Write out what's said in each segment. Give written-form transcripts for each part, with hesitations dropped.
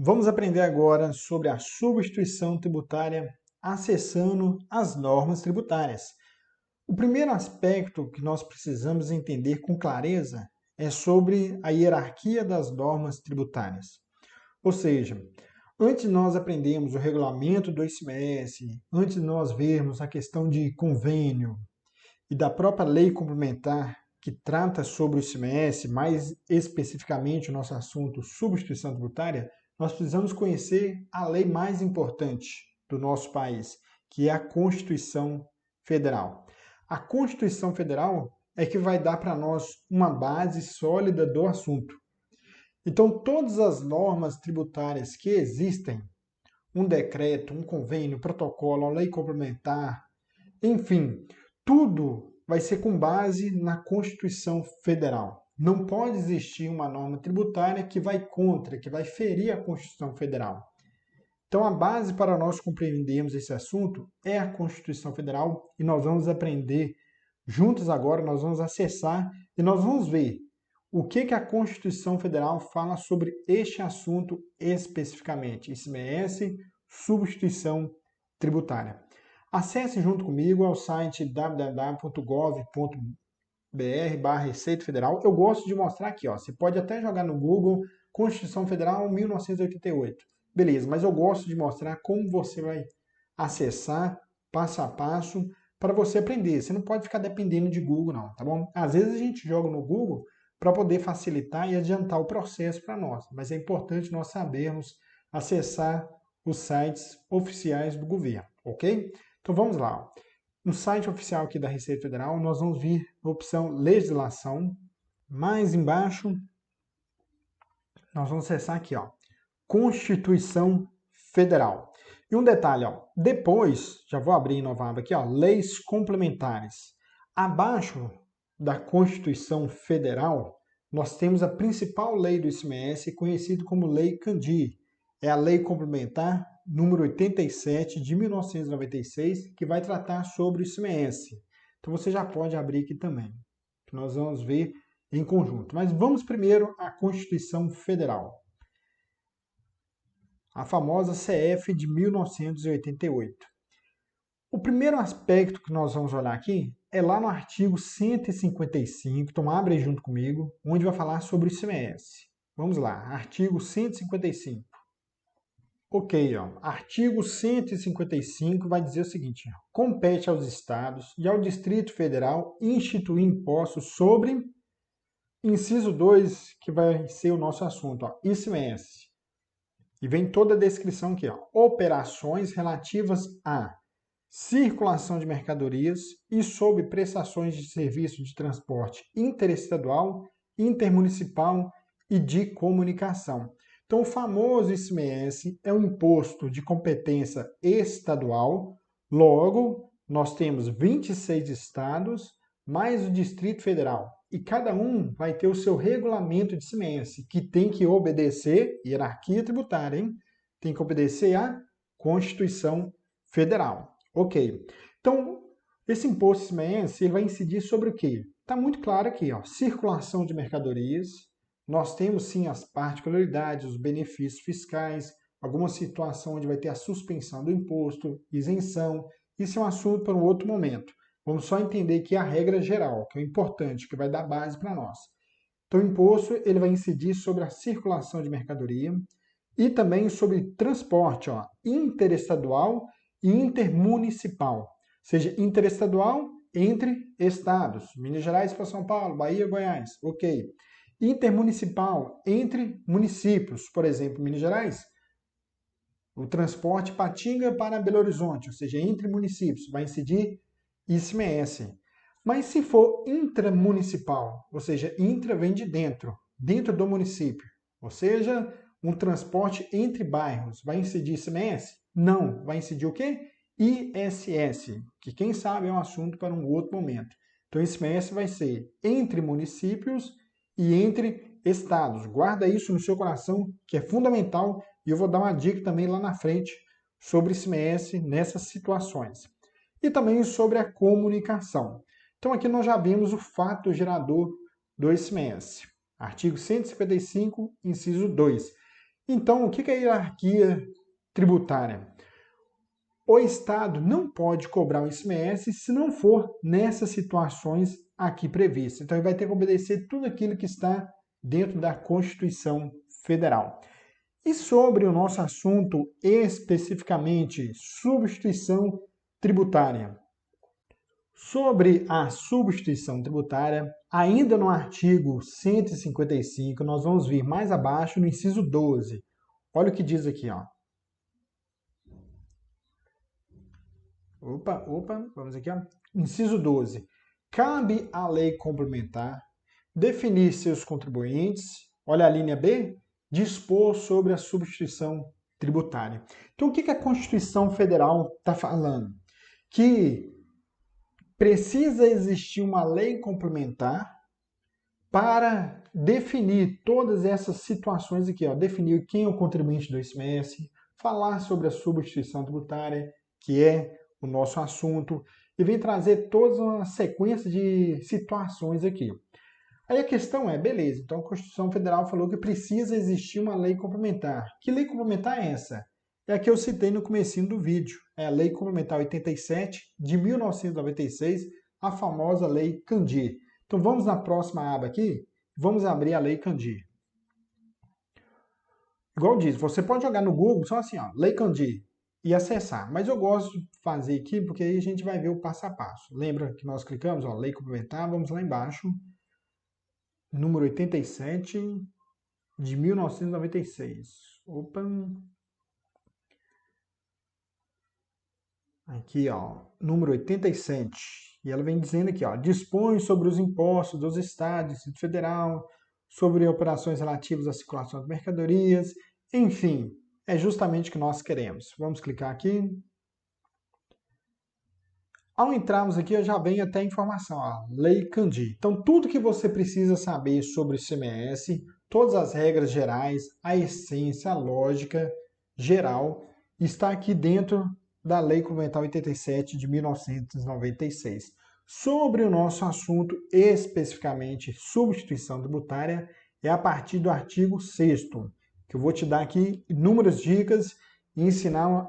Vamos aprender agora sobre a substituição tributária acessando as normas tributárias. O primeiro aspecto que nós precisamos entender com clareza é sobre a hierarquia das normas tributárias. Ou seja, antes de nós aprendermos o regulamento do ICMS, antes de nós vermos a questão de convênio e da própria lei complementar que trata sobre o ICMS, mais especificamente o nosso assunto substituição tributária, nós precisamos conhecer a lei mais importante do nosso país, que é a Constituição Federal. A Constituição Federal é que vai dar para nós uma base sólida do assunto. Então, todas as normas tributárias que existem, um decreto, um convênio, um protocolo, uma lei complementar, enfim, tudo vai ser com base na Constituição Federal. Não pode existir uma norma tributária que vai contra, que vai ferir a Constituição Federal. Então, a base para nós compreendermos esse assunto é a Constituição Federal e nós vamos aprender juntos agora, nós vamos acessar e nós vamos ver o que a Constituição Federal fala sobre este assunto especificamente, ICMS, substituição tributária. Acesse junto comigo ao site www.gov.br/Receita Federal. Eu gosto de mostrar aqui, ó. Você pode até jogar no Google Constituição Federal 1988. Beleza, mas eu gosto de mostrar como você vai acessar passo a passo para você aprender. Você não pode ficar dependendo de Google, não, tá bom? Às vezes a gente joga no Google para poder facilitar e adiantar o processo para nós, mas é importante nós sabermos acessar os sites oficiais do governo, ok? Então vamos lá. No site oficial aqui da Receita Federal, nós vamos vir a opção Legislação. Mais embaixo, nós vamos acessar aqui, ó, Constituição Federal. E um detalhe, ó, depois, já vou abrir em nova aba aqui, ó, Leis Complementares. Abaixo da Constituição Federal, nós temos a principal lei do ICMS, conhecida como Lei Candir. É a Lei Complementar número 87 de 1996, que vai tratar sobre o ICMS. Então você já pode abrir aqui também, que nós vamos ver em conjunto. Mas vamos primeiro à Constituição Federal. A famosa CF de 1988. O primeiro aspecto que nós vamos olhar aqui é lá no artigo 155, então abre junto comigo, onde vai falar sobre o ICMS. Vamos lá, artigo 155. Ok, ó, artigo 155 vai dizer o seguinte: compete aos estados e ao Distrito Federal instituir impostos sobre, inciso 2, que vai ser o nosso assunto, ó, ICMS. E vem toda a descrição aqui, ó, operações relativas a circulação de mercadorias e sobre prestações de serviço de transporte interestadual, intermunicipal e de comunicação. Então, o famoso ICMS é um imposto de competência estadual, logo, nós temos 26 estados, mais o Distrito Federal, e cada um vai ter o seu regulamento de ICMS, que tem que obedecer, hierarquia tributária, hein? Tem que obedecer à Constituição Federal. Ok. Então, esse imposto ICMS, ele vai incidir sobre o quê? Está muito claro aqui, ó, circulação de mercadorias. Nós temos sim as particularidades, os benefícios fiscais, alguma situação onde vai ter a suspensão do imposto, isenção. Isso é um assunto para um outro momento. Vamos só entender que a regra geral, que é importante, que vai dar base para nós. Então, o imposto ele vai incidir sobre a circulação de mercadoria e também sobre transporte, ó, interestadual e intermunicipal. Seja, interestadual entre estados, Minas Gerais para São Paulo, Bahia, Goiás, ok. Intermunicipal entre municípios, por exemplo, Minas Gerais, o transporte Patinga para Belo Horizonte, ou seja, entre municípios, vai incidir ICMS. Mas se for intramunicipal, ou seja, intra vem de dentro, dentro do município, ou seja, um transporte entre bairros, vai incidir ICMS? Não, vai incidir o quê? ISS, que quem sabe é um assunto para um outro momento. Então, ICMS vai ser entre municípios e entre estados. Guarda isso no seu coração, que é fundamental, e eu vou dar uma dica também lá na frente sobre ICMS nessas situações. E também sobre a comunicação. Então, aqui nós já vimos o fato gerador do ICMS. Artigo 155, inciso 2. Então, o que é a hierarquia tributária? O Estado não pode cobrar o ICMS se não for nessas situações aqui previstas. Então, ele vai ter que obedecer tudo aquilo que está dentro da Constituição Federal. E sobre o nosso assunto especificamente, substituição tributária. Sobre a substituição tributária, ainda no artigo 155, nós vamos vir mais abaixo no inciso 12. Olha o que diz aqui, ó. Vamos aqui, ó. Inciso 12. Cabe à lei complementar definir seus contribuintes, olha a linha B, dispor sobre a substituição tributária. Então, o que a Constituição Federal está falando? Que precisa existir uma lei complementar para definir todas essas situações aqui, ó, definir quem é o contribuinte do ICMS, falar sobre a substituição tributária, que é o nosso assunto, e vem trazer toda uma sequência de situações aqui. Aí a questão é, beleza, então a Constituição Federal falou que precisa existir uma lei complementar. Que lei complementar é essa? É a que eu citei no comecinho do vídeo. É a Lei Complementar 87, de 1996, a famosa Lei Candir. Então vamos na próxima aba aqui, vamos abrir a Lei Candir. Igual diz, você pode jogar no Google só assim, ó, Lei Candir, e acessar. Mas eu gosto de fazer aqui porque aí a gente vai ver o passo a passo. Lembra que nós clicamos, ó, Lei Complementar, vamos lá embaixo, número 87 de 1996. Opa! Aqui, ó, número 87. E ela vem dizendo aqui, ó, dispõe sobre os impostos dos estados, Distrito Federal, sobre operações relativas à circulação de mercadorias, enfim, é justamente o que nós queremos. Vamos clicar aqui. Ao entrarmos aqui, já vem até a informação, ó, Lei Candir. Então, tudo que você precisa saber sobre o ICMS, todas as regras gerais, a essência, a lógica geral, está aqui dentro da Lei Complementar 87 de 1996. Sobre o nosso assunto, especificamente substituição tributária, é a partir do artigo 6º, que eu vou te dar aqui inúmeras dicas e ensinar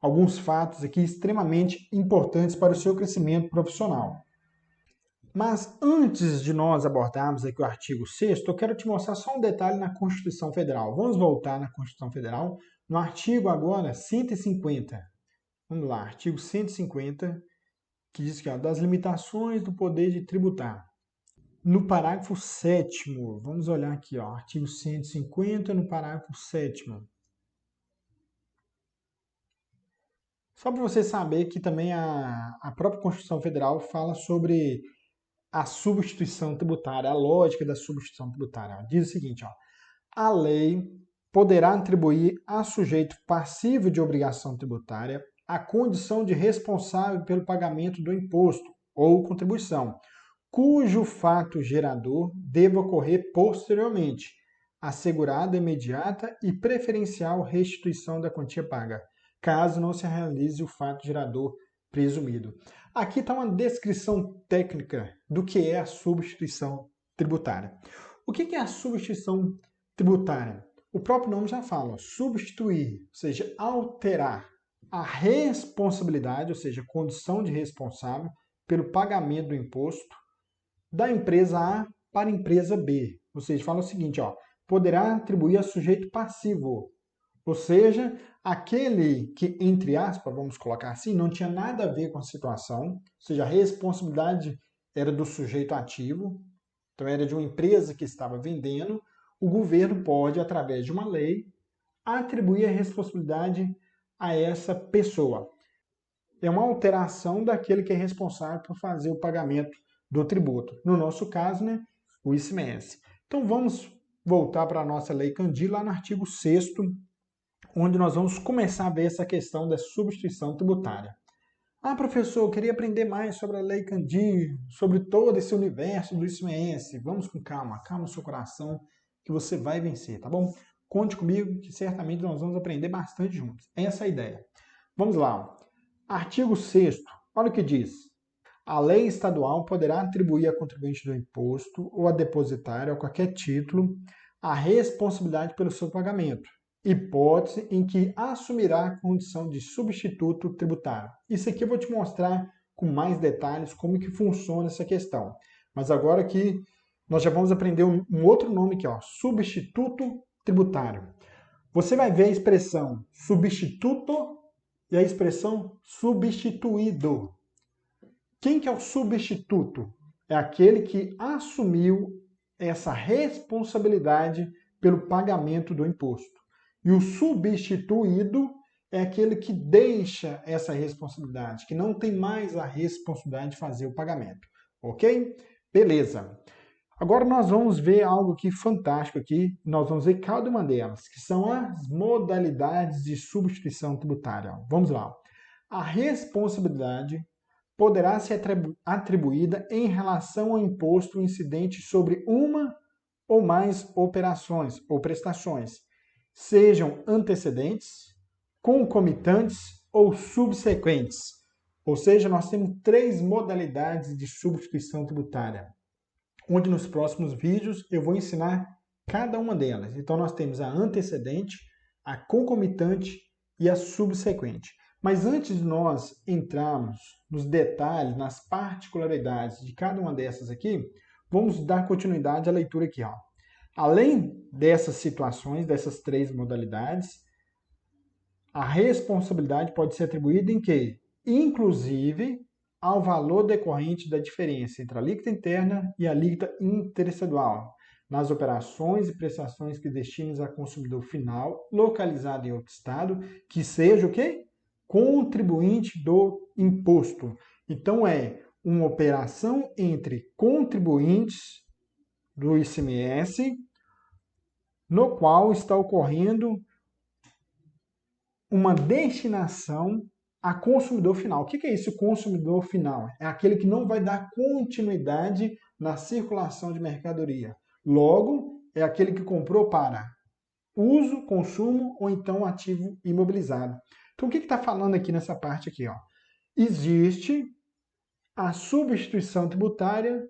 alguns fatos aqui extremamente importantes para o seu crescimento profissional. Mas antes de nós abordarmos aqui o artigo 6º, eu quero te mostrar só um detalhe na Constituição Federal. Vamos voltar na Constituição Federal, no artigo agora 150. Vamos lá, artigo 150, que diz que ó, das limitações do poder de tributar. No parágrafo 7º, vamos olhar aqui, ó, artigo 150, no parágrafo 7º. Só para você saber que também a própria Constituição Federal fala sobre a substituição tributária, a lógica da substituição tributária. Diz o seguinte, ó, a lei poderá atribuir a sujeito passivo de obrigação tributária a condição de responsável pelo pagamento do imposto ou contribuição, cujo fato gerador deva ocorrer posteriormente, assegurada imediata e preferencial restituição da quantia paga, caso não se realize o fato gerador presumido. Aqui está uma descrição técnica do que é a substituição tributária. O que é a substituição tributária? O próprio nome já fala, substituir, ou seja, alterar a responsabilidade, ou seja, condição de responsável pelo pagamento do imposto da empresa A para a empresa B. Ou seja, fala o seguinte, ó, poderá atribuir a sujeito passivo, ou seja, aquele que, entre aspas, vamos colocar assim, não tinha nada a ver com a situação, ou seja, a responsabilidade era do sujeito ativo, então era de uma empresa que estava vendendo, o governo pode, através de uma lei, atribuir a responsabilidade a essa pessoa. É uma alteração daquele que é responsável por fazer o pagamento do tributo. No nosso caso, né, o ICMS. Então vamos voltar para a nossa Lei Candir, lá no artigo 6º, onde nós vamos começar a ver essa questão da substituição tributária. Ah, professor, eu queria aprender mais sobre a Lei Candir, sobre todo esse universo do ICMS. Vamos com calma, calma o seu coração, que você vai vencer, tá bom? Conte comigo, que certamente nós vamos aprender bastante juntos. Essa é a ideia. Vamos lá. Artigo 6º, olha o que diz. A lei estadual poderá atribuir a contribuinte do imposto ou a depositário, a qualquer título, a responsabilidade pelo seu pagamento, hipótese em que assumirá a condição de substituto tributário. Isso aqui eu vou te mostrar com mais detalhes como que funciona essa questão. Mas agora aqui nós já vamos aprender um outro nome aqui, ó, substituto tributário. Você vai ver a expressão substituto e a expressão substituído. Quem que é o substituto? É aquele que assumiu essa responsabilidade pelo pagamento do imposto. E o substituído é aquele que deixa essa responsabilidade, que não tem mais a responsabilidade de fazer o pagamento. Ok? Beleza. Agora nós vamos ver algo aqui fantástico aqui, nós vamos ver cada uma delas, que são as modalidades de substituição tributária. Vamos lá. A responsabilidade poderá ser atribuída em relação ao imposto incidente sobre uma ou mais operações ou prestações, sejam antecedentes, concomitantes ou subsequentes. Ou seja, nós temos 3 modalidades de substituição tributária, onde nos próximos vídeos eu vou ensinar cada uma delas. Então nós temos a antecedente, a concomitante e a subsequente. Mas antes de nós entrarmos nos detalhes, nas particularidades de cada uma dessas aqui, vamos dar continuidade à leitura aqui, ó. Além dessas situações, dessas 3 modalidades, a responsabilidade pode ser atribuída em quê? Inclusive ao valor decorrente da diferença entre a alíquota interna e a alíquota interestadual, nas operações e prestações que destinem a consumidor final, localizado em outro estado, que seja o quê? Contribuinte do imposto. Então, é uma operação entre contribuintes do ICMS, no qual está ocorrendo uma destinação a consumidor final. O que é isso, consumidor final? É aquele que não vai dar continuidade na circulação de mercadoria. Logo, é aquele que comprou para uso, consumo ou então ativo imobilizado. Então, o que está falando aqui nessa parte aqui? Ó? Existe a substituição tributária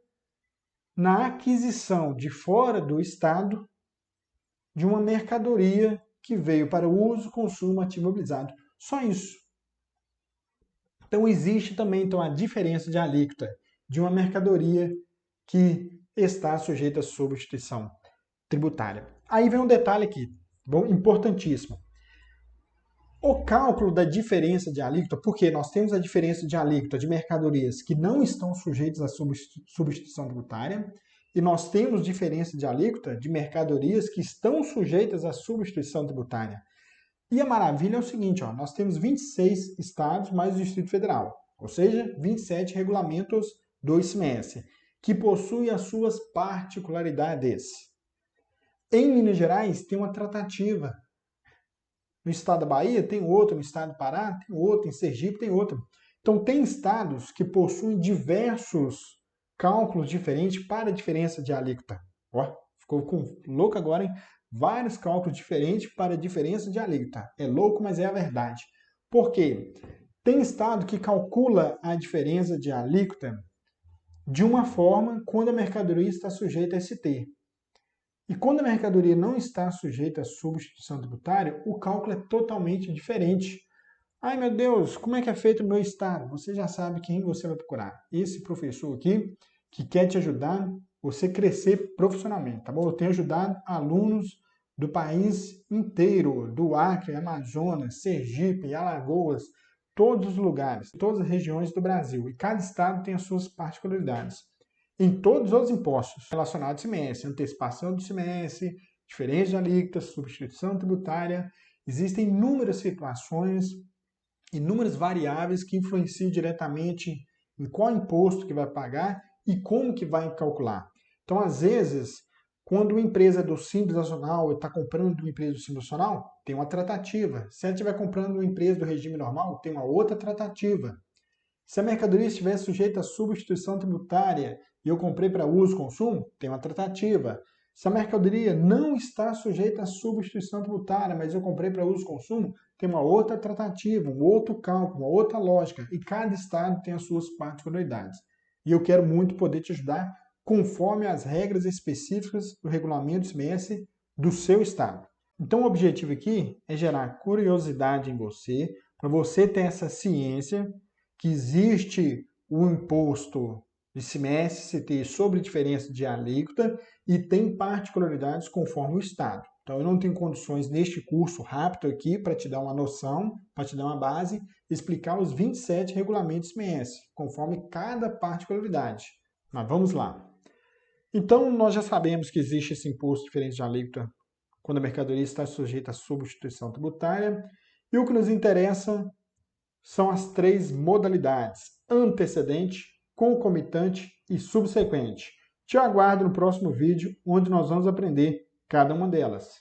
na aquisição de fora do Estado de uma mercadoria que veio para uso, consumo, ativo imobilizado. Só isso. Então, existe também a diferença de alíquota de uma mercadoria que está sujeita à substituição tributária. Aí vem um detalhe aqui, bom, importantíssimo. O cálculo da diferença de alíquota, porque nós temos a diferença de alíquota de mercadorias que não estão sujeitas à substituição tributária, e nós temos diferença de alíquota de mercadorias que estão sujeitas à substituição tributária. E a maravilha é o seguinte, ó, nós temos 26 estados mais o Distrito Federal, ou seja, 27 regulamentos do ICMS, que possuem as suas particularidades. Em Minas Gerais tem uma tratativa. No estado da Bahia tem outro, no estado do Pará tem outro, em Sergipe tem outro. Então tem estados que possuem diversos cálculos diferentes para a diferença de alíquota. Ó, ficou louco agora, hein? Vários cálculos diferentes para a diferença de alíquota. É louco, mas é a verdade. Por quê? Tem estado que calcula a diferença de alíquota de uma forma quando a mercadoria está sujeita a ST. E quando a mercadoria não está sujeita à substituição tributária, o cálculo é totalmente diferente. Ai meu Deus, como é que é feito no meu estado? Você já sabe quem você vai procurar. Esse professor aqui que quer te ajudar você crescer profissionalmente, tá bom? Eu tenho ajudado alunos do país inteiro, do Acre, Amazonas, Sergipe, Alagoas, todos os lugares, todas as regiões do Brasil. E cada estado tem as suas particularidades. Em todos os impostos relacionados ao ICMS, antecipação do ICMS, diferença de alíquotas, substituição tributária, existem inúmeras situações, inúmeras variáveis que influenciam diretamente em qual imposto que vai pagar e como que vai calcular. Então, às vezes, quando uma empresa é do Simples Nacional está comprando de uma empresa do Simples Nacional, tem uma tratativa. Se ela estiver comprando uma empresa do regime normal, tem uma outra tratativa. Se a mercadoria estiver sujeita à substituição tributária e eu comprei para uso e consumo, tem uma tratativa. Se a mercadoria não está sujeita à substituição tributária, mas eu comprei para uso e consumo, tem uma outra tratativa, um outro cálculo, uma outra lógica. E cada estado tem as suas particularidades. E eu quero muito poder te ajudar conforme as regras específicas do regulamento ICMS do seu estado. Então, o objetivo aqui é gerar curiosidade em você, para você ter essa ciência que existe o imposto de CMS-CT sobre diferença de alíquota e tem particularidades conforme o Estado. Então, eu não tenho condições neste curso rápido aqui para te dar uma noção, para te dar uma base, explicar os 27 regulamentos CMS, conforme cada particularidade. Mas vamos lá. Então, nós já sabemos que existe esse imposto diferente de alíquota quando a mercadoria está sujeita à substituição tributária. E o que nos interessa são as três modalidades: antecedente, concomitante e subsequente. Te aguardo no próximo vídeo, onde nós vamos aprender cada uma delas.